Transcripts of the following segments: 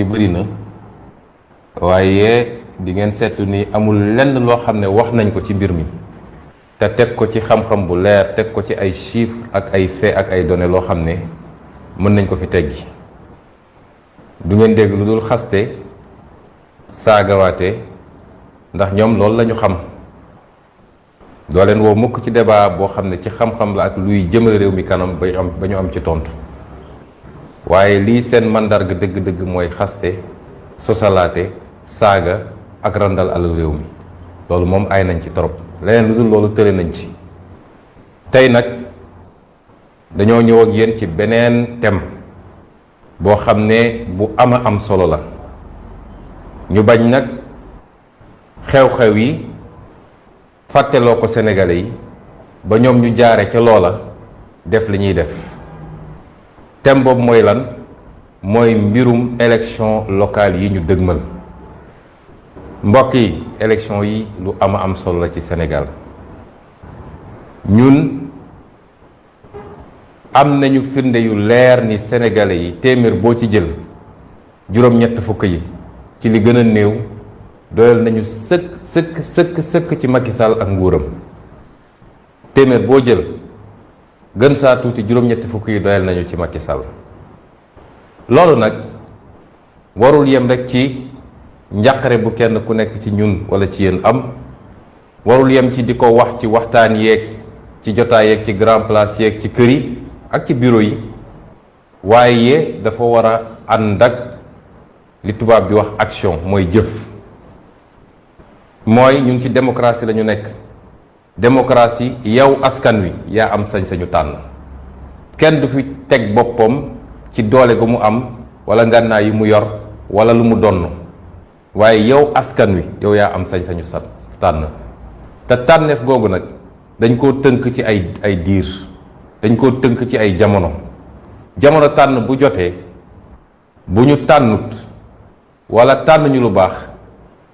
bëri na waaye di ngeen seetlu ni amul lenn loo xam ne wax nañ ko ci mbir mi te teg ko ci xam-xam bu leer, teg ko ci ay chiffres ak ay faits ak ay données loo xam ne mën nañ ko fi teggi. du ngeen dégg lu dul xaste, saagawaate, ndax ñoom loolu la ñu xam. doo leen woo mukk ci débat boo xam ne ci xam-xam la ak luy jëmal réew mi kanam ba ñu am ci tontu waaye lii seen màndarga dëgg-dëgg mooy xaste, sosalaate, saaga ak randal alal réew mi. loolu moom ay nañ ci trop, leneen lu dul loolu tële nañ ci. tey nag dañoo ñëw ak yéen ci beneen thème boo xam ne bu ama am solo la. ñu bañ nag xew-xew yi fàtteloo ko Sénégalais yi ba ñoom ñu jaare ca loola def li ñuy def. thème boobu mooy lan? mooy mbirum élection locale yi ñu dëgmal. mbokk yi, élection yi lu ama am solo la ci Sénégal. ñun am nañu firnde yu leer ni Sénégalais yi téeméer boo ci jël juróom-ñett fukk yi ci li gën a néew doyal nañu sëkk ci Macky Sall ak nguuram. téeméer boo jël gën saa tuuti juróom-ñetti fukk yi doyal nañu ci Macky Sall. loolu nag warul yem rek ci njàqare bu kenn ku nekk ci ñun wala ci yéen am, warul yem ci di ko wax ci waxtaan yeeg ci jotaay yeeg ci grand place yeeg ci kër yi ak ci bureau yi, waaye dafa war a ànd ak li tubaab di wax action, mooy jëf. mooy ñun ci démocratie la ñu nekk. démocratie yow askan wi yaa am sañ-sañu tànn. kenn du fi teg boppam ci doole gu mu am wala ngànnaay yi mu yor wala lu mu donn, waaye yow askan wi yow yaa am sañ-sañu tànn. te tànneef googu nag dañ koo tënk ci ay diir, dañ koo tënk ci ay jamono. jamono tànn bu jotee, bu ñu tànnut wala tànn ñu lu baax,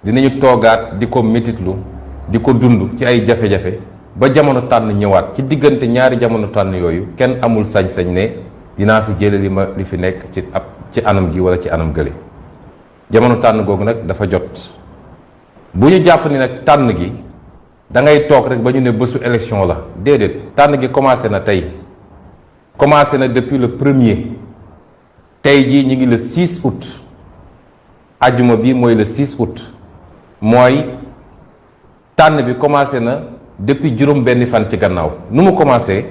dinañu toogaat di ko métitlu di ko dund ci ay jafe-jafe ba jamono tànn ñëwaat. ci diggante ñaari jamono tànn yooyu kenn amul sañ-sañ ne dinaa fi jële li fi nekk ci anam gi wala ci anam gële. jamono tànn googu nag dafa jot. bu ñu jàpp ni nag tànn gi da ngay toog rek ba ñu ne bésu élection la, déedéet. tànn gi commencé na tey, commencé na depuis le 1er. tey jii ñu ngi le 6 août. ajjuma bi mooy le 6 août. mooy tànn bi commencé na depuis juróom benni fan ci gannaaw. nu mu commencé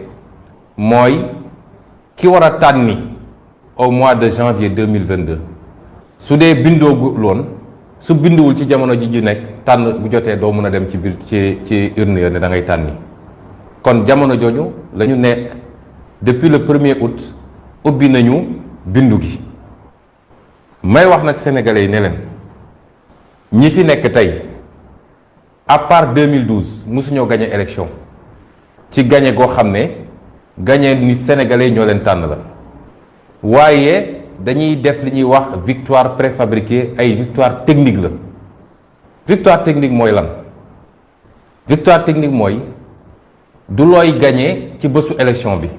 mooy ki war a tànni au mois de janvier 2022 su dee bindoogu loon, su binduwul ci jamono ji ñu nekk, tànn bu jotee doo mën a dem ci biir ci urne ya ne da ngay tànni. kon jamono jooju la ñu nekk depuis le 1er août ubbi nañu bindu gi. may wax nag sénégalais yi ne leen ñi fi nekk tey à part 2012 mosuñoo gagné élection ci gagné goo xam ne gagné ni sénégalais ñoo leen tànn la, waaye dañuy def li ñuy wax victoire préfabriquée. ay victoire technique la. victoire technique mooy lan? victoire technique mooy du looy gagné ci bésu élection bi,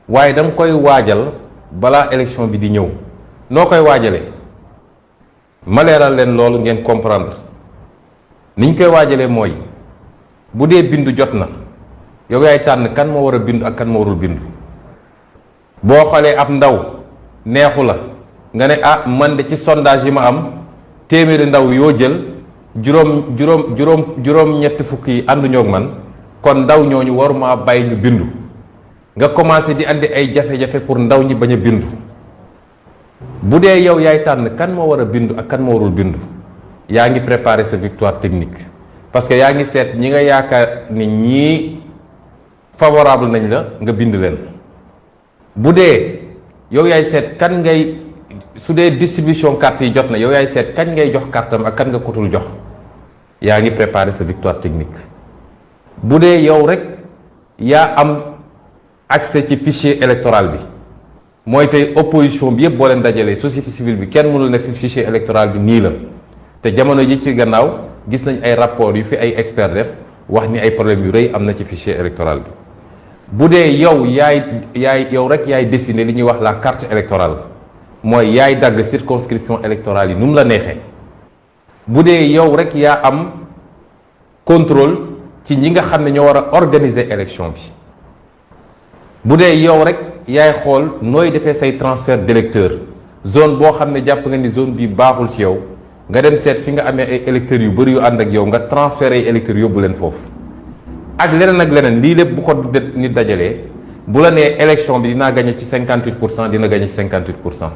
waaye da nga koy waajal balaa élection bi di ñëw. noo koy waajalee? ma leeral leen loolu ngeen comprendre. niñ koy waajalee mooy bu dee bindu jot na, yow yaay tànn kan moo war a bindu ak kan moo warul bindu. boo xoolee ab ndaw neexu la nga ne ah man de ci sondage yi ma am téeméeri ndaw yoo jël juróom-ñetti fukk yi ànduñoo ak man, kon ndaw ñooñu waruma bàyyi ñu bindu. nga commencé di andi ay jafe-jafe pour ndaw ñi bañ a bindu. bu dee yow yaay tànn kan moo war a bindu ak kan moo warul bindu, yaa ngi préparer sa victoire technique. parce que yaa ngi seet ñi nga yaakaar ni ñii favorable nañ la nga bind leen. bu dee yow yaay seet kan ngay, su dee distribution carte yi jot na, yow yaay seet kañ ngay jox kartam ak kan nga kotul jox, yaa ngi préparer sa victoire technique. bu dee yow rek yaa am accès ci fichier électoral bi, mooy tey opposition bi yëpp boo leen dajalee, société civile bi kenn mënul ne fi fichier électoral bi nii la. te jamono ji ci gannaaw gis nañ ay rapport yu fi ay expert def wax ni ay problème yu rëy am na ci fichier électoral bi. bu dee yow yow rek yaay dessiner li ñuy wax la carte électorale, mooy yaay dagg circonscription électorale yi nu mu la neexee bu dee yow rek yaa am contrôle ci ñi nga xam ne ñoo war a organiser élection bi bu dee yow rek yaay xool nooy defee say transfert d'électeurs zone boo xam ne jàpp nga ni zone bi baaxul ci yow nga dem seet fi nga amee ay électeurs yu bëri yu ànd ak yow nga transférer ay électeurs yóbbu leen foofu ak leneen lii lépp bu ko nit dajalee bu la nee élection bi dinaa gagné ci 58% dina gagné ci 58%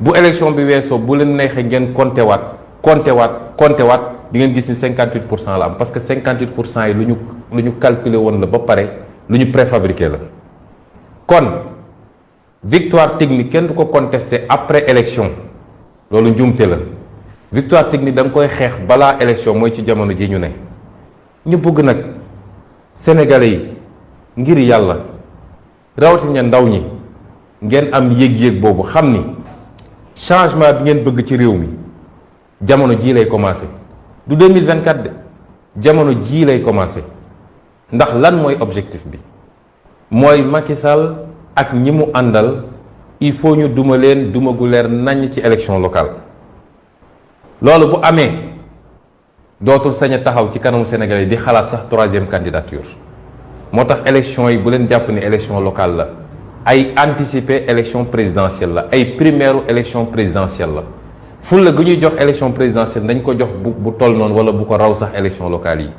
bu élection bi weesoo bu leen neexee ngeen compté waat di ngeen gis ni 58% la am parce que 58% yi lu ñu calculer woon la ba pare lu ñu préfabriqué la kon victoire technique kenn du ko contesté après élection loolu njuumte la victoire technique da nga koy xeex balaa élection mooy ci jamono ji ñu ne ñu bëgg nag sénégalais yi ngir yàlla rawatina ndaw ñi ngeen am yéeg-yéeg boobu xam ni changement bi ngeen bëgg ci réew mi jamono jii lay commencé du 2024 de jamono jii lay commencé ndax lan mooy objectif bi mooy Macky Sall ak ñi mu àndal il faut ñu duma leen duma gu leer naññ ci élection locale loolu bu amee dootul sañ a taxaw ci kanamu Sénégalais yi di xalaat sax troisième candidature moo tax élection yi bu leen jàpp ni élection locale la ay anticiper élection présidentielle la ay primaire élection présidentielle la fulla gu ñuy jox élection présidentielle dañ ko jox bu toll noonu wala bu ko raw sax élection locale yi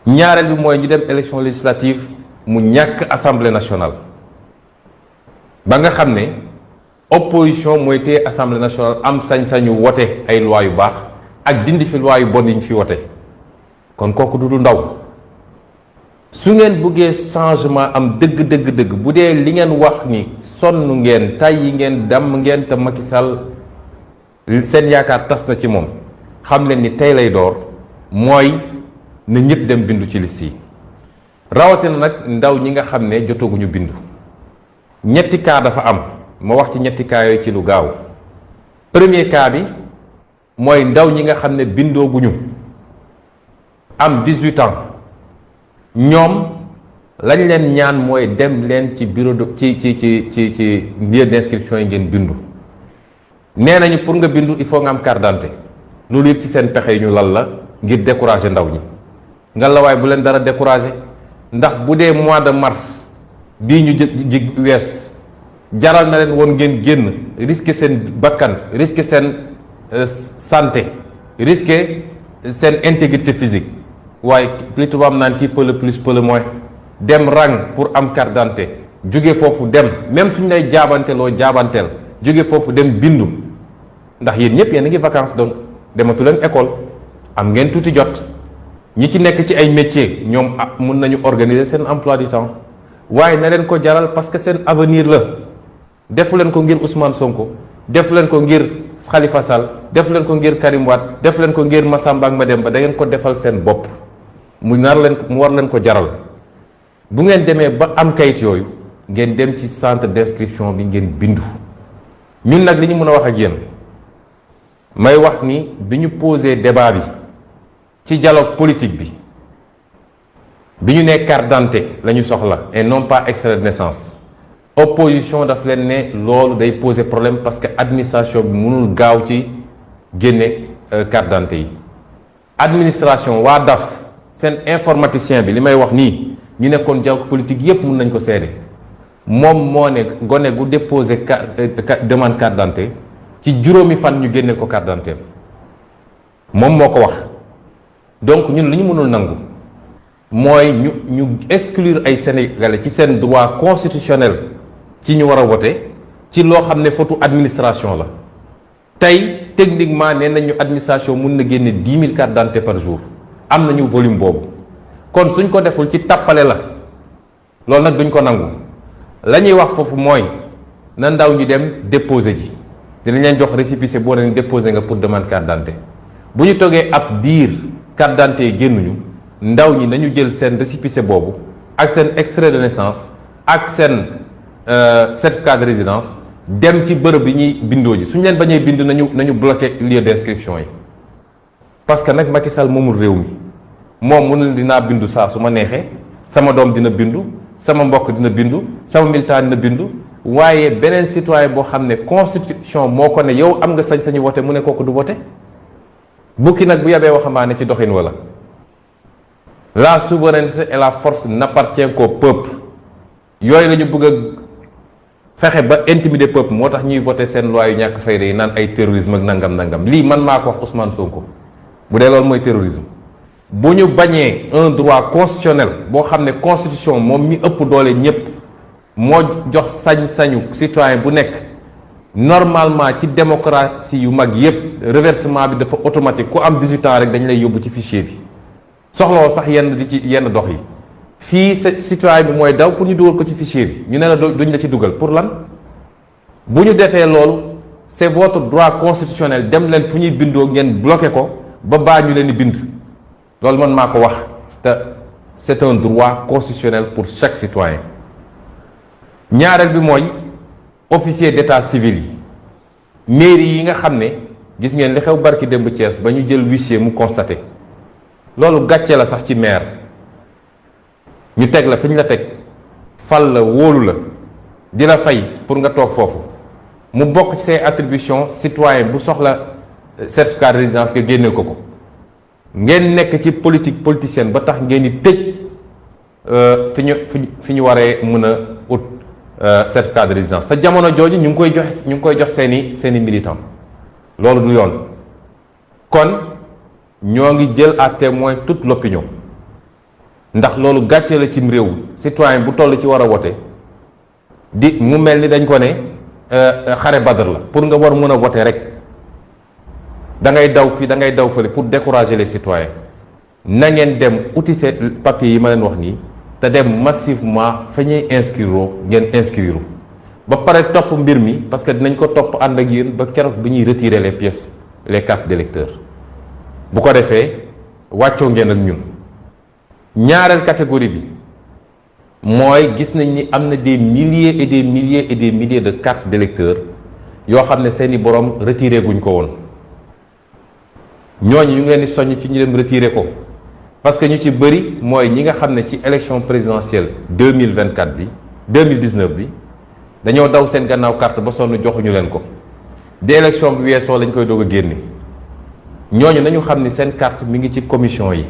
ñaareel bi mooy ñu dem élection législative mu ñàkk assemblée nationale ba nga xam ne opposition mooy téye assemblée nationale am sañ-sañu wote ay loi yu baax ak dindi fi loi yu bon yi ñu fi wote kon kooku du ndaw su ngeen bëggee changement am dëgg bu dee li ngeen wax ni sonn ngeen tàyyi ngeen damm ngeen te Macky Sall seen yaakaar tas na ci moom xam leen ni tey lay door mooy na ñëpp dem bindu ci liste yi rawatina nag ndaw ñi nga xam ne jotaguñu bindu ñetti cas dafa am ma wax ci ñetti cas yooyu ci lu gaaw premier cas bi mooy ndaw ñi nga xam ne bindooguñu am 18 ans ñoom lañ leen ñaan mooy dem leen ci bureau de ci lieu d'inscription yi ngeen bindu nee nañu pour nga bindu il faut nga am carte d'identité loolu yëpp ci seen pexe yi ñu lal la ngir décourager ndaw ñi nga la waaye bu leen dara décourager ndax bu dee mois de mars bii ñu ji wees jaral na leen woon ngeen génn risquer seen bakkan risquer seen santé risquer seen intégrité physique waaye li tubaab naan qui peut le plus peut le moins dem rang pour am carte d'identité jóge foofu dem même suñ lay jaabanteloo jaabanteel jóge foofu dem bindu ndax yéen ñëpp yéen a ngi vacances donc dematu leen école am ngeen tuuti jot ñi ci nekk ci ay métiers ñoom mun nañu organiser seen emploi du temps waaye na leen ko jaral parce que seen avenir la defu leen ko ngir Ousmane Sonko defu leen ko ngir Khalifa Sall defu leen ko ngir Karim Wade defu leen ko ngir Massamba ak Mademba da ngeen ko defal seen bopp mu war leen ko jaral bu ngeen demee ba am kayit yooyu ngeen dem ci centre d'inscription bi ngeen bindu ñun nag li ñu mën a wax ak yéen may wax ni bi ñu posé débat bi ci dialogue politique bi ñu nee carte d'identité la ñu soxla et non pas extrait de naissance opposition daf leen ne loolu day poser problème parce que administration bi mënul gaaw ci génne carte d'identité yi administration waa DAF seen informaticien bi li may wax nii ñu nekkoon dialogue politique yépp mën nañ ko seede moom moo ne gone gu déposé demande carte d'identité ci juróomi fan ñu génne ko carte d'identité moom moo ko wax donc ñun li ñu mënul nangu mooy ñu exclure ay sénégalais ci seen droit constitutionnel ci ñu war a voter ci loo xam ne faute administration la tey techniquement nee nañu administration mun na génne 10 000 cartes d'identité par jour am nañu volume boobu kon suñ ko deful ci tappale la loolu nag duñ ko nangu la ñuy wax foofu mooy na ndaw ñu dem déposer ji dinañ leen jox récépissé boo leen déposer nga pour demande carte d'identité bu ñu toogee ab diir carte d'identité yi génnuñu ndaw ñi nañu jël seen récépissé boobu ak seen extrait de naissance ak seen certificat de résidence dem ci bërëb yi ñuy bindoo ji suñu leen bañee bind nañu bloqué lieu d'inscription yi parce que nag Macky Sall moomul réew mi moom mënul dinaa bindu saa su ma neexee sama doom dina bindu sama mbokk dina bindu sama militant dina bindu waaye beneen citoyen boo xam ne constitution moo ko ne yow am nga sañ-sañu voté mu ne kooku du voté bukki nag bu yabee waxambaane ci doxin wala la souveraineté et la force n'appartient qu'au peuple yooyu la ñu bëgg a fexe ba intimider peuple moo tax ñuy voté seen loi yu ñàkk fayda yi naan ay terrorisme ak nangam lii man maa ko wax Ousmane Sonko bu dee loolu mooy terrorisme bu ñu bañee un droit constitutionnel boo xam ne constitution moom mi ëpp doole ñépp moo jox sañ-sañu citoyen bu nekk normalement ci démocratie yu mag yépp reversement bi dafa automatique ku am 18 ans rek dañ lay yóbbu ci fichier bi soxlawoo sax yenn dox yi fii citoyen bi mooy daw pour ñu dugal ko ci fichier bi ñu ne la duñ la ci dugal pour lan bu ñu defee loolu c'est votre droit constitutionnel dem leen fu ñuy bindoo ngeen bloqué ko ba baa ñu leen di bind loolu man maa ko wax te c'est un droit constitutionnel pour chaque citoyen ñaareel bi mooy officier d'état civil yi mairie yi nga xam ne gis ngeen li xew barki démb Thiès ba ñu jël huissier mu constaté loolu gàcce la sax ci maire ñu teg la fi ñu la teg fal la wóolu la di la fay pour nga toog foofu mu bokk ci say attributions citoyen bu soxla certificat de résidence nga génneel ko ko ngeen nekk ci politique politicienne ba tax ngeen di tëj fi ñu waree mën a ut certificat de résidence sa jamono jooju ñu ngi koy jox seeni militant loolu du yoon kon ñoo ngi jël à témoin toute l'opinion ndax loolu gàcce la cim réew citoyen bu toll ci war a wote di mu mel ni dañ ko ne xare Badr la pour nga war mën a wote rek da ngay daw fii da ngay daw fële pour décourager les citoyens na ngeen dem uti seen papier yi ma leen wax nii te dem massivement fa ñuy inscrire ngeen inscrire ba pare topp mbir mi parce que dinañ ko topp ànd ak yéen ba keroog bi ñuy retirer les pièces les cartes d'électeur bu ko defee wàccoo ngeen ak ñun ñaareel catégorie bi mooy gis nañ ni am na des milliers et des milliers et des milliers de cartes d'électeurs yoo xam ne seeni borom retiré guñ ko woon ñooñu ñu ngi leen di soññ ci ñu dem retiré ko parce que ñu ci bëri mooy ñi nga xam ne ci élection présidentielle 2024 bi 2019 bi dañoo daw seen gannaaw carte ba sonn joxuñu leen ko di élection bi weesoo lañ koy doog a génne ñooñu nañu xam ni seen carte mi ngi ci commission yi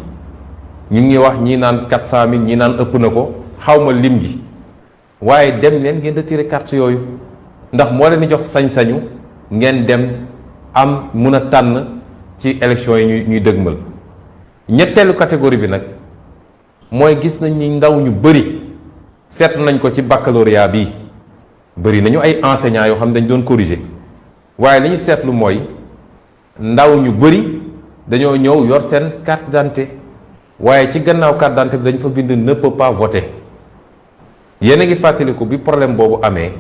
ñu ngi wax ñii naan 400 000 ñii naan ëpp na ko xawma lim gi waaye dem leen ngeen retiré carte yooyu ndax moo leen di jox sañ-sañu ngeen dem am mun a tànn ci élection yi ñuy dëgmal ñetteelu catégorie bi nag mooy gis nañ ni ndaw ñu bëri seetlu nañ ko ci baccalauréat bi bëri nañu ay enseignants yoo xam ne dañ doon corriger waaye li ñu seetlu mooy ndaw ñu bëri dañoo ñëw yor seen carte d'identité waaye ci gannaaw carte d'identité bi dañ fa bind ne peut pas voter yéen a ngi fàttaliku bi problème boobu amee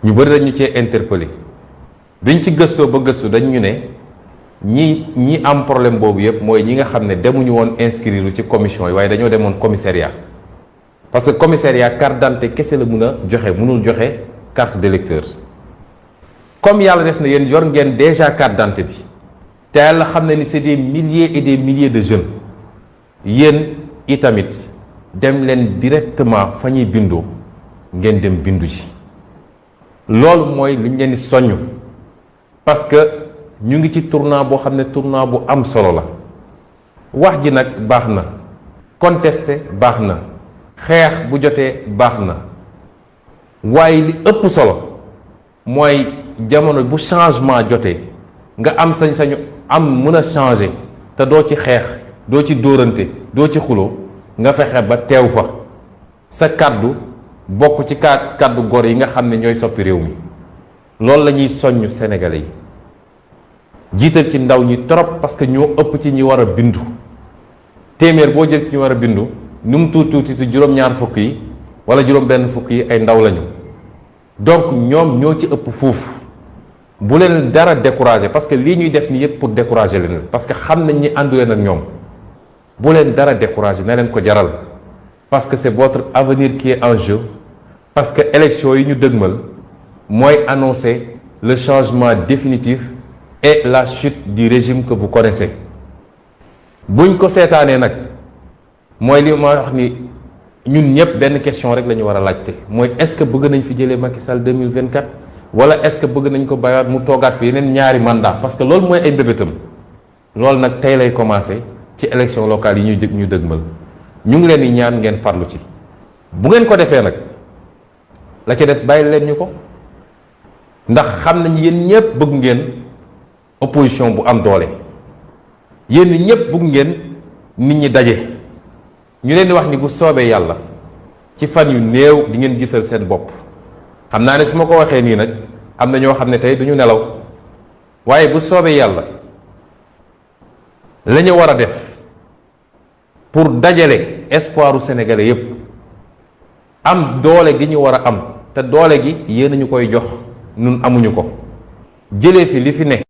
ñu bëri dañu cee interpellé biñ ci gëstoo ba gëstu dañ ñu ne ñi am problème boobu yëpp mooy ñi nga xam ne demuñu woon inscrire ci commission yi waaye dañoo demoon commissariat parce que commissariat carte d'identité kese la mun a joxe mënul joxe carte d'électeur comme yàlla def na yéen yor ngeen déjà carte d'identité bi te yàlla xam ne ni c'est des milliers et des milliers de jeunes yéen itamit dem leen directement fa ñuy bindoo ngeen dem bindu ci loolu mooy liñ leen di soññ parce que ñu ngi ci tournant boo xam ne tournant bu am solo la wax ji nag baax na contester baax na xeex bu jotee baax na waaye li ëpp solo mooy jamono bu changement jotee nga am sañ-sañu am mën a changer te doo ci xeex doo ci dóorante doo ci xuloo nga fexe ba teew fa sa kàddu bokk ci kàddu gor yi nga xam ne ñooy soppi réew mi loolu la ñuy soññ Sénégalais yi jiital ci ndaw ñi trop parce que ñoo ëpp ci ñi war a bindu téeméer boo jël ci ñi war a bindu nu mu tuuti ci juróom-ñaar fukk yi wala juróom-benn fukk yi ay ndaw lañu donc ñoom ñoo ci ëpp fuuf bu leen dara décourager parce que lii ñuy def ni yëpp pour décourager leen parce que xam nañ ni àndu leen ak ñoom bu leen dara décourager na leen ko jaral parce que c'est votre avenir qui est en jeu parce que élection yi ñu dëgmal mooy annoncer le changement définitif et la chute du régime que vous connaissez buñ ko seetaanee nag mooy li ma wax ni ñun ñëpp benn question rek la ñu war a laajte mooy est-ce que bëgg nañ fi jëlee Macky Sall 2024 wala est-ce que bëgg nañ ko bàyyiwaat mu toogaat fi yeneen ñaari mandat parce que loolu mooy ay mbébétam. loolu nag tey lay commencé ci élection locale yi ñu dëgmal ñu ngi leen di ñaan ngeen farlu ci bu ngeen ko defee nag la ca des bàyyi leen ñu ko ndax xam nañ yéen ñëpp bëgg ngeen opposition bu am doole yéen ñëpp bëgg ngeen nit ñi daje ñu leen di wax ni bu soobee yàlla ci fan yu néew di ngeen gisal seen bopp xam naa ne su ma ko waxee nii nag am na ñoo xam ne tey duñu nelaw waaye bu soobee yàlla la ñu war a def pour dajale espoiru sénégalais yépp am doole gi ñu war a am te doole gi yéen a ñu koy jox nun amuñu ko jëlee fi li fi ne